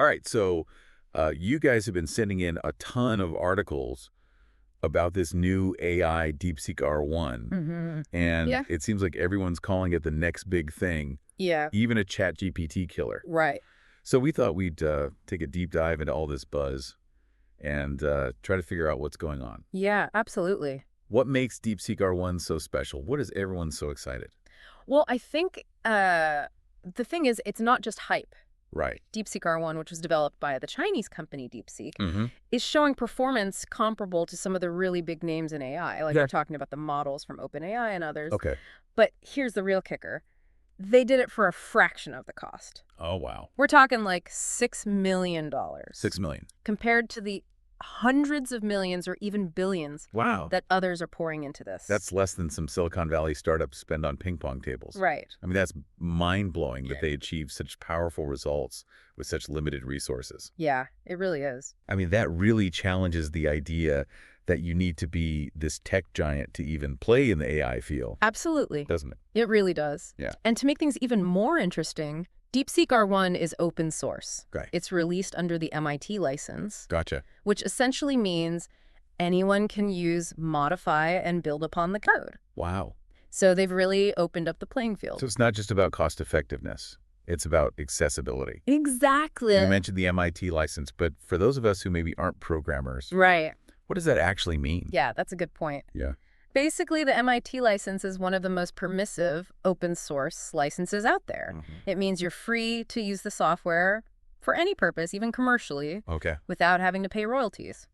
All right, so you guys have been sending in a ton of articles about this new AI DeepSeek R1, and Yeah. it seems like everyone's calling it the next big thing, Yeah. even a chat GPT killer. Right. So we thought we'd take a deep dive into all this buzz and try to figure out what's going on. Yeah, absolutely. What makes DeepSeek R1 so special? What is everyone so excited? Well, I think the thing is, it's not just hype. Right. DeepSeek R1, which was developed by the Chinese company DeepSeek, Mm-hmm. is showing performance comparable to some of the really big names in AI. Like Yeah. we're talking about the models from OpenAI and others. Okay. But here's the real kicker. They did it for a fraction of the cost. Oh, wow. We're talking like $6 million. $6 million. Compared to the hundreds of millions or even billions Wow. that others are pouring into this. That's less than some Silicon Valley startups spend on ping pong tables. right. I mean, that's mind-blowing that they achieve such powerful results with such limited resources. Yeah, it really is. I mean, that really challenges the idea that you need to be this tech giant to even play in the AI field, Absolutely. doesn't it? It really does. Yeah. And to make things even more interesting, DeepSeek R1 is open source. Okay. It's released under the MIT license, Gotcha. which essentially means anyone can use, modify, and build upon the code. Wow. So they've really opened up the playing field. So it's not just about cost effectiveness. It's about accessibility. Exactly. You mentioned the MIT license, but for those of us who maybe aren't programmers, Right. what does that actually mean? Yeah, that's a good point. Yeah. Basically, the MIT license is one of the most permissive open source licenses out there. It means you're free to use the software for any purpose, even commercially, Okay. without having to pay royalties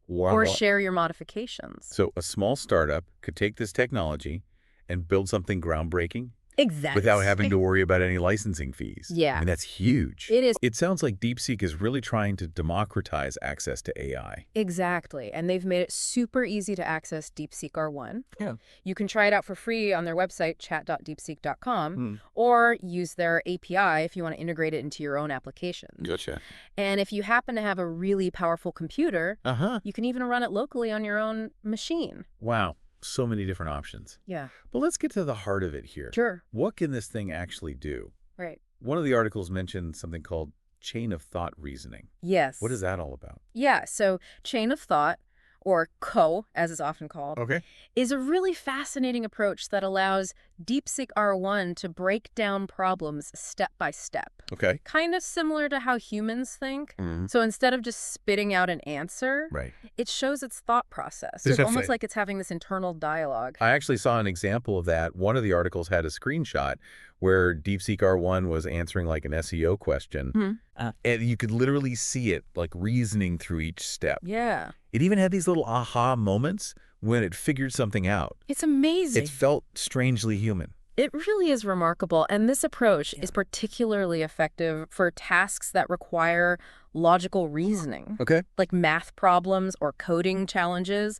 Wow. or share your modifications. So a small startup could take this technology and build something groundbreaking Exactly. without having to worry about any licensing fees. Yeah. I mean, that's huge. It is. It sounds like DeepSeek is really trying to democratize access to AI. Exactly. And they've made it super easy to access DeepSeek R1. Yeah. You can try it out for free on their website, chat.deepseek.com, or use their API if you want to integrate it into your own applications. Gotcha. And if you happen to have a really powerful computer, Uh-huh. you can even run it locally on your own machine. Wow. So many different options. Yeah. But let's get to the heart of it here. Sure. What can this thing actually do? Right. One of the articles mentioned something called chain of thought reasoning. Yes. What is that all about? Yeah. So chain of thought, or CO, as it's often called, Okay. is a really fascinating approach that allows DeepSeek R1 to break down problems step by step. Okay. Kind of similar to how humans think. Mhm. So instead of just spitting out an answer, Right. it shows its thought process. This It's is almost fascinating. like it's having this internal dialogue. I actually saw an example of that. One of the articles had a screenshot where DeepSeek R1 was answering like an SEO question, and you could literally see it like reasoning through each step. Yeah. It even had these little aha moments when it figured something out. It's amazing. It felt strangely human. It really is remarkable, and this approach is particularly effective for tasks that require logical reasoning, Okay. like math problems or coding challenges,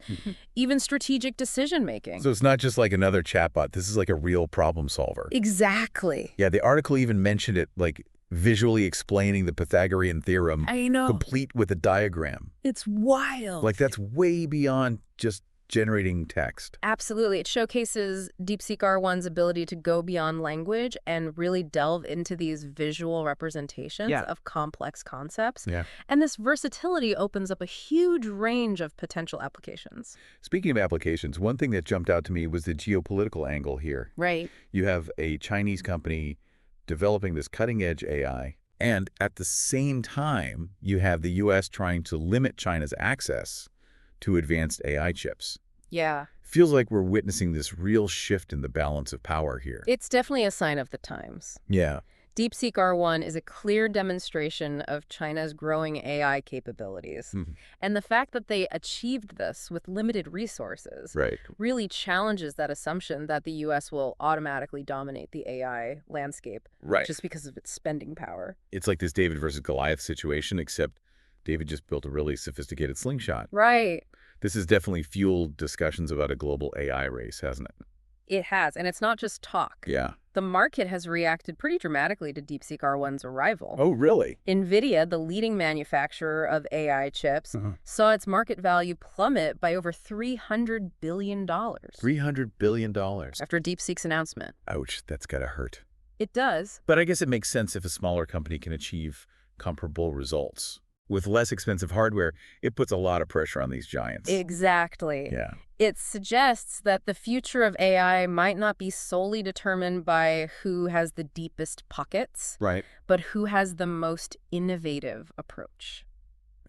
even strategic decision-making. So it's not just like another chatbot. This is like a real problem solver. Exactly. Yeah, the article even mentioned it like visually explaining the Pythagorean theorem, I know. complete with a diagram. It's wild. Like that's way beyond just generating text. Absolutely. It showcases DeepSeek R1's ability to go beyond language and really delve into these visual representations of complex concepts. Yeah. And this versatility opens up a huge range of potential applications. Speaking of applications, one thing that jumped out to me was the geopolitical angle here. Right. You have a Chinese company developing this cutting-edge AI, and at the same time, you have the U.S. trying to limit China's access to advanced AI chips. Yeah. Feels like we're witnessing this real shift in the balance of power here. It's definitely a sign of the times. Yeah. DeepSeek R1 is a clear demonstration of China's growing AI capabilities. And the fact that they achieved this with limited resources Right. really challenges that assumption that the U.S. will automatically dominate the AI landscape Right. just because of its spending power. It's like this David versus Goliath situation, except David just built a really sophisticated slingshot. Right. This has definitely fueled discussions about a global AI race, hasn't it? It has. And it's not just talk. Yeah. The market has reacted pretty dramatically to DeepSeek R1's arrival. Oh, really? NVIDIA, the leading manufacturer of AI chips, saw its market value plummet by over $300 billion. $300 billion. After DeepSeek's announcement. Ouch, that's gotta hurt. It does. But I guess it makes sense if a smaller company can achieve comparable results. With less expensive hardware, it puts a lot of pressure on these giants. Exactly. Yeah. It suggests that the future of AI might not be solely determined by who has the deepest pockets, Right. but who has the most innovative approach.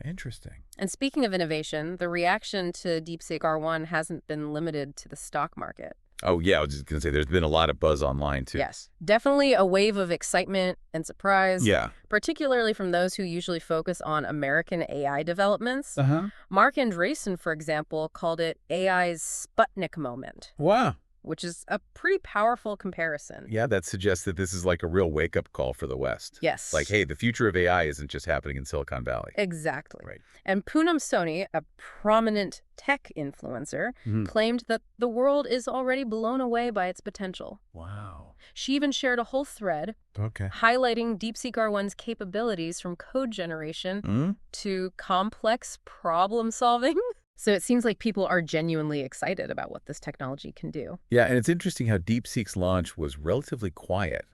Interesting. And speaking of innovation, the reaction to DeepSeek R1 hasn't been limited to the stock market. Oh, yeah, I was just going to say there's been a lot of buzz online, too. Yes, definitely a wave of excitement and surprise, Yeah. particularly from those who usually focus on American AI developments. Uh-huh. Mark Andreessen, for example, called it AI's Sputnik moment, Wow. which is a pretty powerful comparison. Yeah, that suggests that this is like a real wake-up call for the West. Yes. Like, hey, the future of AI isn't just happening in Silicon Valley. Exactly. Right. And Poonam Soni, a prominent tech influencer, claimed that the world is already blown away by its potential. Wow. She even shared a whole thread highlighting DeepSeek R1's capabilities from code generation to complex problem solving. So it seems like people are genuinely excited about what this technology can do. Yeah, and it's interesting how DeepSeek's launch was relatively quiet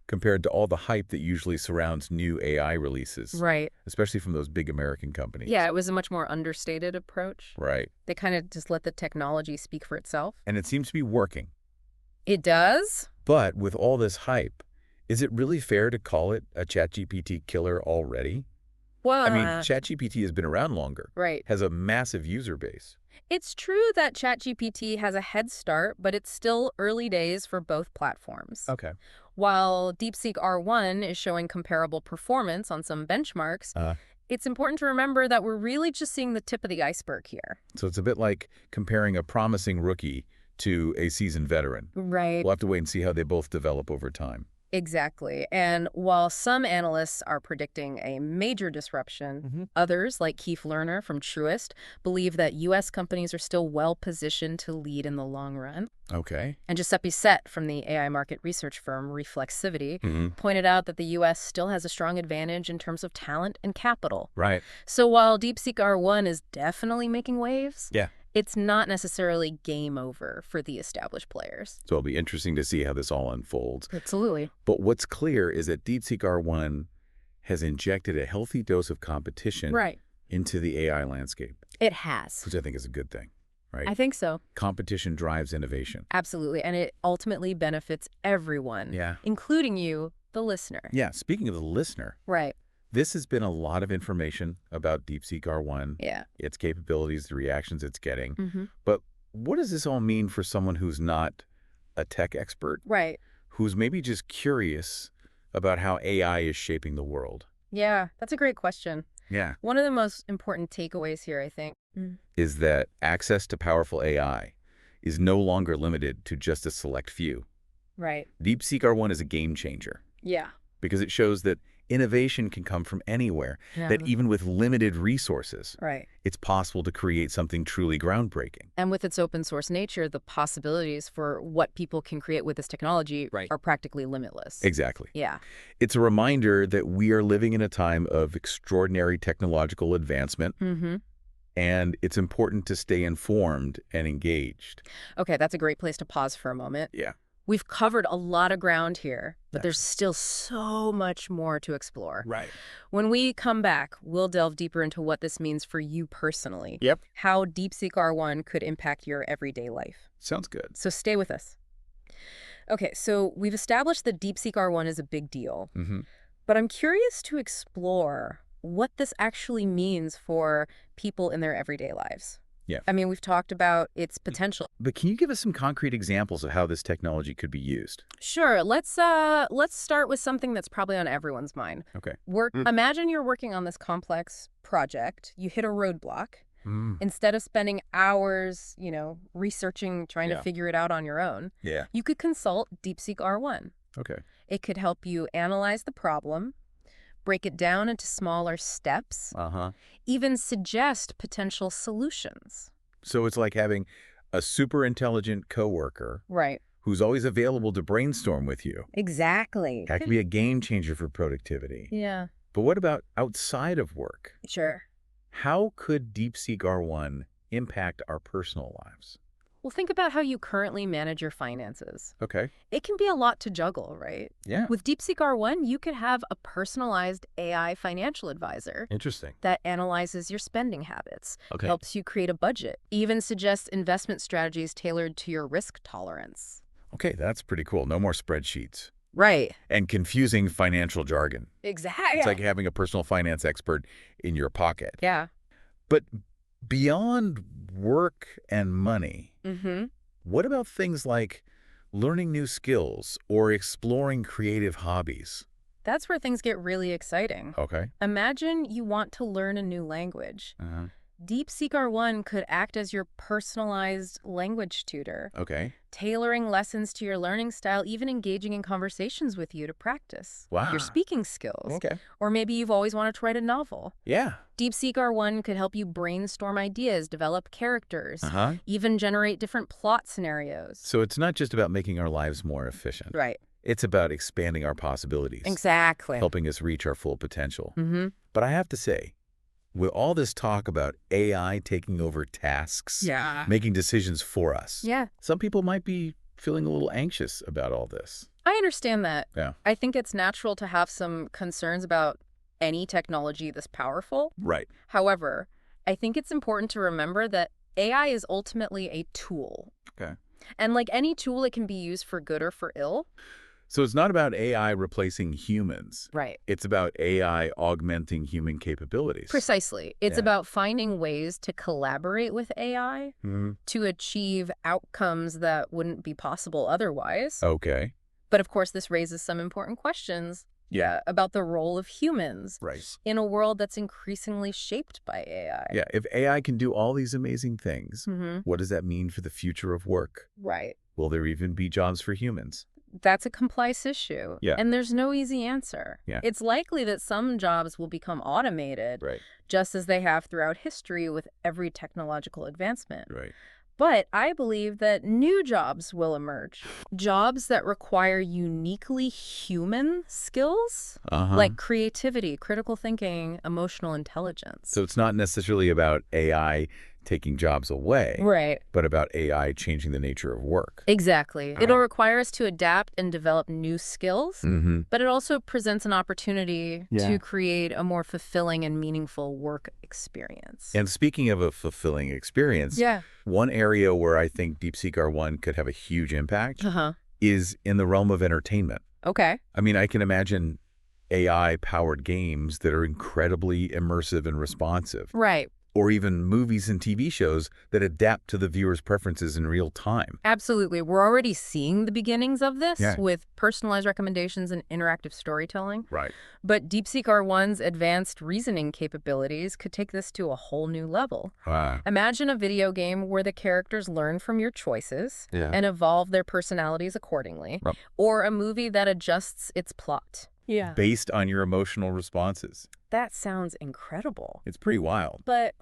compared to all the hype that usually surrounds new AI releases. Right. Especially from those big American companies. Yeah, it was a much more understated approach. Right. They kind of just let the technology speak for itself. And it seems to be working. It does? But with all this hype, is it really fair to call it a ChatGPT killer already? Well, I mean, ChatGPT has been around longer. Right. Has a massive user base. It's true that ChatGPT has a head start, but it's still early days for both platforms. Okay. While DeepSeek R1 is showing comparable performance on some benchmarks, it's important to remember that we're really just seeing the tip of the iceberg here. So it's a bit like comparing a promising rookie to a seasoned veteran. Right. We'll have to wait and see how they both develop over time. Exactly. And while some analysts are predicting a major disruption, others, like Keith Lerner from Truist, believe that U.S. companies are still well-positioned to lead in the long run. Okay. And Giuseppe Sett from the AI market research firm Reflexivity pointed out that the U.S. still has a strong advantage in terms of talent and capital. Right. So while DeepSeek R1 is definitely making waves, Yeah. it's not necessarily game over for the established players. So it'll be interesting to see how this all unfolds. Absolutely. But what's clear is that DeepSeek R1 has injected a healthy dose of competition into the AI landscape. It has. Which I think is a good thing, right? I think so. Competition drives innovation. Absolutely. And it ultimately benefits everyone, including you, the listener. Yeah. Speaking of the listener. Right. This has been a lot of information about DeepSeek R1, its capabilities, the reactions it's getting. But what does this all mean for someone who's not a tech expert? Right. Who's maybe just curious about how AI is shaping the world? Yeah, that's a great question. Yeah. One of the most important takeaways here, I think, is that access to powerful AI is no longer limited to just a select few. Right. DeepSeek R1 is a game changer. Yeah. Because it shows that innovation can come from anywhere, that even with limited resources, it's possible to create something truly groundbreaking. And with its open source nature, the possibilities for what people can create with this technology are practically limitless. Exactly. Yeah. It's a reminder that we are living in a time of extraordinary technological advancement, and it's important to stay informed and engaged. Okay, that's a great place to pause for a moment. Yeah. We've covered a lot of ground here, but there's still so much more to explore. Right. When we come back, we'll delve deeper into what this means for you personally. Yep. How DeepSeek R1 could impact your everyday life. Sounds good. So stay with us. Okay, so we've established that DeepSeek R1 is a big deal, but I'm curious to explore what this actually means for people in their everyday lives. Yeah. I mean, we've talked about its potential. But can you give us some concrete examples of how this technology could be used? Sure. Let's start with something that's probably on everyone's mind. Okay. Imagine you're working on this complex project. You hit a roadblock. Instead of spending hours, researching, trying to figure it out on your own, you could consult DeepSeek R1. Okay. It could help you analyze the problem, break it down into smaller steps, even suggest potential solutions. So it's like having a super intelligent coworker who's always available to brainstorm with you. Exactly. That can be a game changer for productivity. Yeah. But what about outside of work? Sure. How could DeepSeek R1 impact our personal lives? Well, think about how you currently manage your finances. Okay. It can be a lot to juggle, right? Yeah. With DeepSeek R1, you could have a personalized AI financial advisor Interesting. that analyzes your spending habits, Okay. helps you create a budget, even suggests investment strategies tailored to your risk tolerance. Okay, that's pretty cool. No more spreadsheets Right. and confusing financial jargon. Exactly. It's like having a personal finance expert in your pocket. Yeah. But beyond work and money, Mm-hmm. what about things like learning new skills or exploring creative hobbies? That's where things get really exciting. Okay. Imagine you want to learn a new language. Uh-huh. DeepSeek R1 could act as your personalized language tutor, Okay. tailoring lessons to your learning style, even engaging in conversations with you to practice Wow. your speaking skills. Okay. Or maybe you've always wanted to write a novel. Yeah. DeepSeek R1 could help you brainstorm ideas, develop characters, Uh-huh. even generate different plot scenarios. So it's not just about making our lives more efficient. Right. It's about expanding our possibilities, Exactly. helping us reach our full potential. Mm-hmm. But I have to say, with all this talk about AI taking over tasks, Yeah. making decisions for us, Yeah. some people might be feeling a little anxious about all this. I understand that. Yeah. I think it's natural to have some concerns about any technology this powerful. Right. However, I think it's important to remember that AI is ultimately a tool. Okay. And like any tool, it can be used for good or for ill. So it's not about AI replacing humans. Right. It's about AI augmenting human capabilities. Precisely. It's Yeah. about finding ways to collaborate with AI to achieve outcomes that wouldn't be possible otherwise. Okay. But of course, this raises some important questions about the role of humans Right. in a world that's increasingly shaped by AI. Yeah. If AI can do all these amazing things, Mm-hmm. what does that mean for the future of work? Right. Will there even be jobs for humans? That's a complex issue. Yeah. And there's no easy answer. Yeah. It's likely that some jobs will become automated, Right. just as they have throughout history with every technological advancement. Right. But I believe that new jobs will emerge. Jobs that require uniquely human skills, Uh-huh. like creativity, critical thinking, emotional intelligence. So it's not necessarily about AI taking jobs away, Right. but about AI changing the nature of work. Exactly. It'll require us to adapt and develop new skills, Mm-hmm. but it also presents an opportunity Yeah. to create a more fulfilling and meaningful work experience. And speaking of a fulfilling experience, Yeah. one area where I think DeepSeek R1 could have a huge impact Uh-huh. is in the realm of entertainment. Okay. I mean, I can imagine AI-powered games that are incredibly immersive and responsive, Right. or even movies and TV shows that adapt to the viewer's preferences in real time. Absolutely. We're already seeing the beginnings of this Yeah. with personalized recommendations and interactive storytelling. Right. But DeepSeek R1's advanced reasoning capabilities could take this to a whole new level. Wow. Imagine a video game where the characters learn from your choices Yeah. and evolve their personalities accordingly, Right. or a movie that adjusts its plot. Yeah. Based on your emotional responses. That sounds incredible. It's pretty wild. But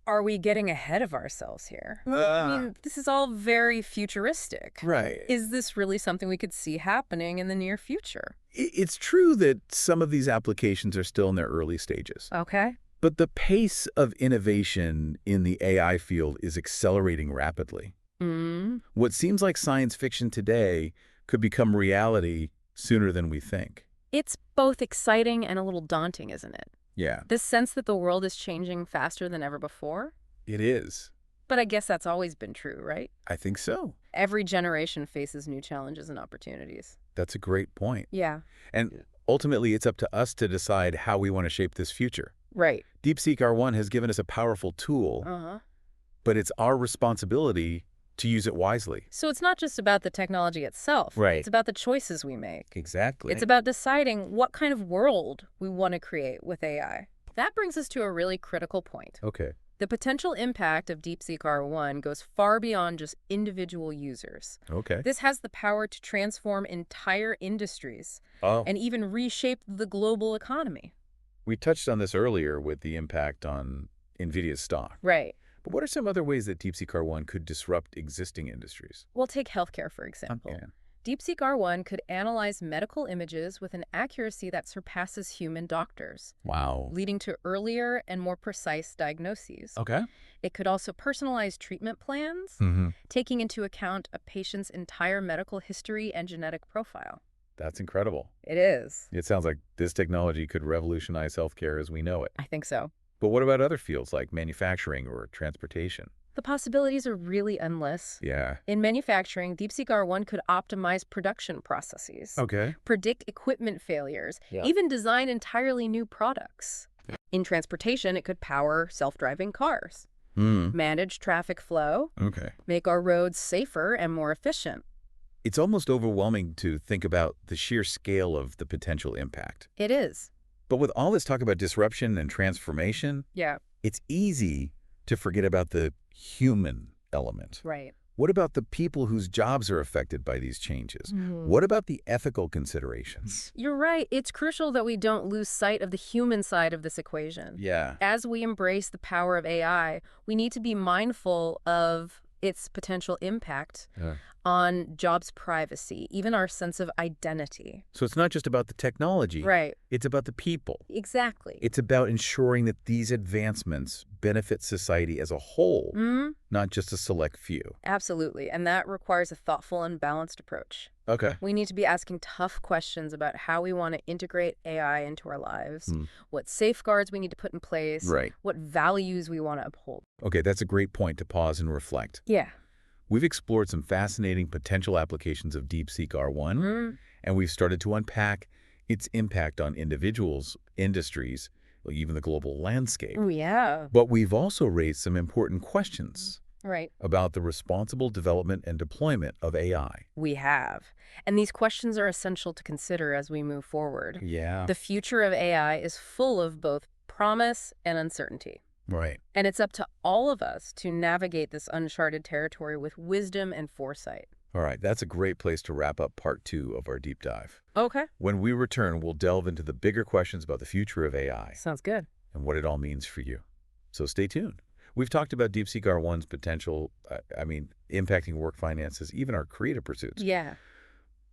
are we getting ahead of ourselves here? I mean, this is all very futuristic. Right. Is this really something we could see happening in the near future? It's true that some of these applications are still in their early stages. Okay. But the pace of innovation in the AI field is accelerating rapidly. What seems like science fiction today could become reality sooner than we think. It's both exciting and a little daunting, isn't it? Yeah, This sense that the world is changing faster than ever before? it is. But I guess that's always been true, right? I think so. Every generation faces new challenges and opportunities. That's a great point. Yeah. And ultimately, it's up to us to decide how we want to shape this future. Right. DeepSeek R1 has given us a powerful tool, Uh-huh. but it's our responsibility to use it wisely. So it's not just about the technology itself. Right. It's about the choices we make. Exactly. It's about deciding what kind of world we want to create with AI. That brings us to a really critical point. Okay. The potential impact of DeepSeek R1 goes far beyond just individual users. Okay. This has the power to transform entire industries Oh. and even reshape the global economy. We touched on this earlier with the impact on NVIDIA's stock. Right. But what are some other ways that DeepSeek R1 could disrupt existing industries? Well, take healthcare, for example. Okay. DeepSeek R1 could analyze medical images with an accuracy that surpasses human doctors. Wow. Leading to earlier and more precise diagnoses. Okay. It could also personalize treatment plans, taking into account a patient's entire medical history and genetic profile. That's incredible. It is. It sounds like this technology could revolutionize healthcare as we know it. I think so. But what about other fields like manufacturing or transportation? The possibilities are really endless. Yeah. In manufacturing, DeepSeek R1 could optimize production processes, Okay. predict equipment failures, even design entirely new products. In transportation, it could power self-driving cars, manage traffic flow, make our roads safer and more efficient. It's almost overwhelming to think about the sheer scale of the potential impact. It is. But with all this talk about disruption and transformation, it's easy to forget about the human element. Right. What about the people whose jobs are affected by these changes? What about the ethical considerations? You're right. It's crucial that we don't lose sight of the human side of this equation. Yeah. As we embrace the power of AI, we need to be mindful of its potential impact on jobs' privacy, even our sense of identity. So it's not just about the technology. Right. It's about the people. Exactly. It's about ensuring that these advancements benefit society as a whole, not just a select few. Absolutely. And that requires a thoughtful and balanced approach. Okay. We need to be asking tough questions about how we want to integrate AI into our lives, what safeguards we need to put in place, what values we want to uphold. Okay, that's a great point to pause and reflect. Yeah. We've explored some fascinating potential applications of DeepSeek R1, and we've started to unpack its impact on individuals, industries, even the global landscape. Oh, yeah. But we've also raised some important questions about the responsible development and deployment of AI. We have. And these questions are essential to consider as we move forward. Yeah. The future of AI is full of both promise and uncertainty. Right. And it's up to all of us to navigate this uncharted territory with wisdom and foresight. All right, that's a great place to wrap up part 2 of our deep dive. Okay. When we return, we'll delve into the bigger questions about the future of AI. Sounds good. And what it all means for you. So stay tuned. We've talked about DeepSeek R1's potential, impacting work finances, even our creative pursuits. Yeah.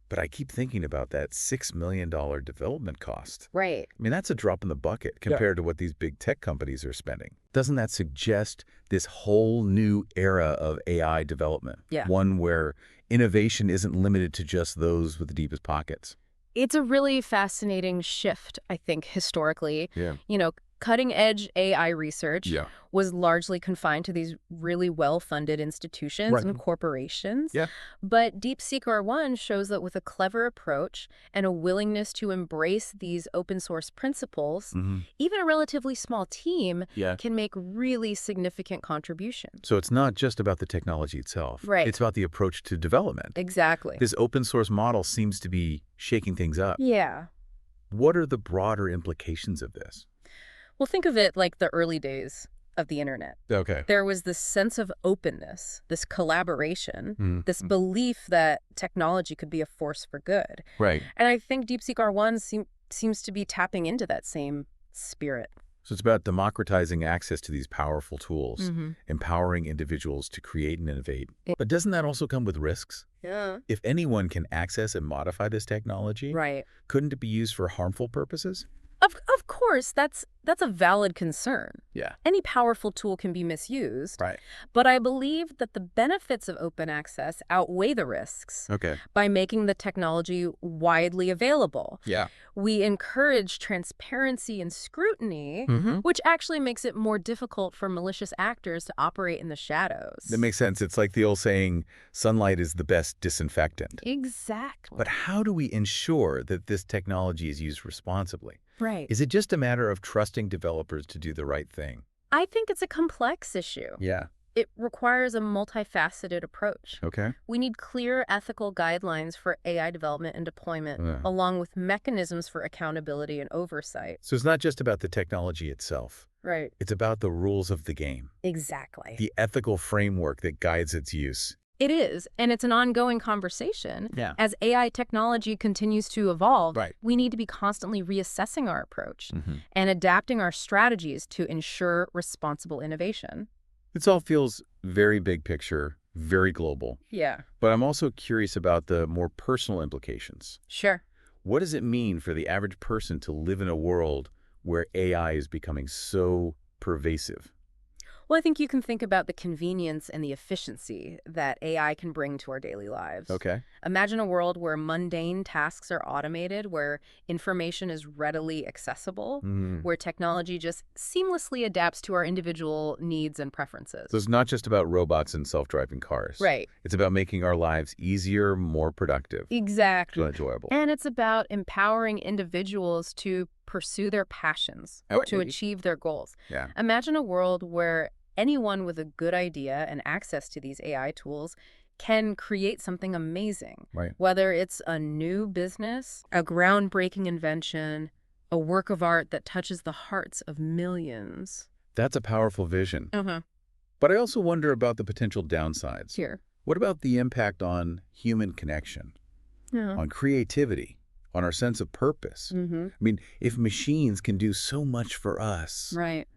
But I keep thinking about that $6 million development cost. Right. I mean, that's a drop in the bucket compared to what these big tech companies are spending. Doesn't that suggest this whole new era of AI development? Yeah. One where innovation isn't limited to just those with the deepest pockets. It's a really fascinating shift, I think, historically. Yeah. You know, cutting-edge AI research was largely confined to these really well-funded institutions and corporations. Yeah. But DeepSeek R1 shows that with a clever approach and a willingness to embrace these open-source principles, even a relatively small team can make really significant contributions. So it's not just about the technology itself. Right. It's about the approach to development. Exactly. This open-source model seems to be shaking things up. Yeah. What are the broader implications of this? Well, think of it like the early days of the internet. Okay. There was this sense of openness, this collaboration, this belief that technology could be a force for good. Right. And I think DeepSeek R1 seems to be tapping into that same spirit. So it's about democratizing access to these powerful tools, empowering individuals to create and innovate. But doesn't that also come with risks? Yeah. If anyone can access and modify this technology, couldn't it be used for harmful purposes? Of course, that's a valid concern. Yeah. Any powerful tool can be misused. Right. But I believe that the benefits of open access outweigh the risks by making the technology widely available. Yeah. We encourage transparency and scrutiny, which actually makes it more difficult for malicious actors to operate in the shadows. That makes sense. It's like the old saying, sunlight is the best disinfectant. Exactly. But how do we ensure that this technology is used responsibly? Right. Is it just a matter of trusting developers to do the right thing? I think it's a complex issue. Yeah. It requires a multifaceted approach. Okay. We need clear ethical guidelines for AI development and deployment, along with mechanisms for accountability and oversight. So it's not just about the technology itself. Right. It's about the rules of the game. Exactly. The ethical framework that guides its use. It is, and it's an ongoing conversation. Yeah. As AI technology continues to evolve, Right. we need to be constantly reassessing our approach and adapting our strategies to ensure responsible innovation. This all feels very big picture, very global. Yeah. But I'm also curious about the more personal implications. Sure. What does it mean for the average person to live in a world where AI is becoming so pervasive? Well, I think you can think about the convenience and the efficiency that AI can bring to our daily lives. Okay. Imagine a world where mundane tasks are automated, where information is readily accessible, where technology just seamlessly adapts to our individual needs and preferences. So it's not just about robots and self-driving cars. Right. It's about making our lives easier, more productive, Exactly. so enjoyable. And it's about empowering individuals to pursue their passions, to achieve their goals. Yeah. Imagine a world where anyone with a good idea and access to these AI tools can create something amazing. Right. Whether it's a new business, a groundbreaking invention, a work of art that touches the hearts of millions. That's a powerful vision. Uh-huh. But I also wonder about the potential downsides. Here. What about the impact on human connection, Yeah. on creativity, on our sense of purpose? I mean, if machines can do so much for us, Right.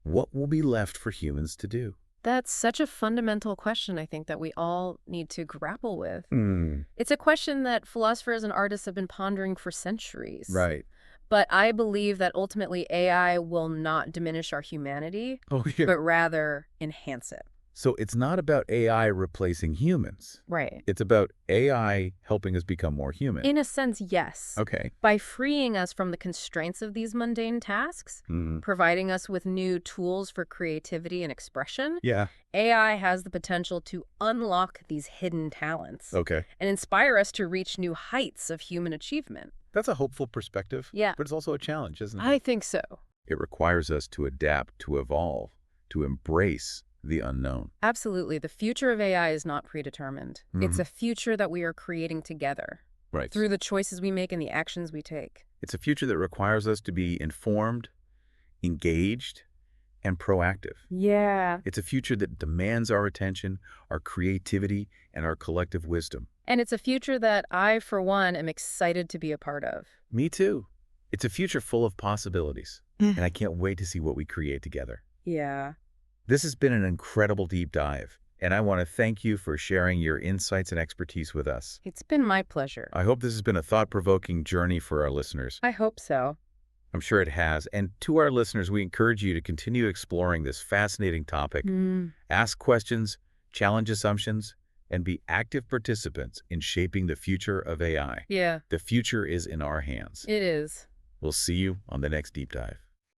what will be left for humans to do? That's such a fundamental question, I think, that we all need to grapple with. It's a question that philosophers and artists have been pondering for centuries. Right. But I believe that ultimately AI will not diminish our humanity, Oh, yeah. but rather enhance it. So it's not about AI replacing humans. Right. It's about AI helping us become more human. In a sense, yes. Okay. By freeing us from the constraints of these mundane tasks, providing us with new tools for creativity and expression, Yeah. AI has the potential to unlock these hidden talents Okay. and inspire us to reach new heights of human achievement. That's a hopeful perspective. Yeah. But it's also a challenge, isn't it? I think so. It requires us to adapt, to evolve, to embrace the unknown. Absolutely. The future of AI is not predetermined. It's a future that we are creating together Right. through the choices we make and the actions we take. It's a future that requires us to be informed, engaged, and proactive. Yeah. It's a future that demands our attention, our creativity, and our collective wisdom. And it's a future that I, for one, am excited to be a part of. Me too. It's a future full of possibilities, and I can't wait to see what we create together. Yeah. This has been an incredible deep dive, and I want to thank you for sharing your insights and expertise with us. It's been my pleasure. I hope this has been a thought-provoking journey for our listeners. I hope so. I'm sure it has. And to our listeners, we encourage you to continue exploring this fascinating topic. Ask questions, challenge assumptions, and be active participants in shaping the future of AI. Yeah. The future is in our hands. It is. We'll see you on the next deep dive.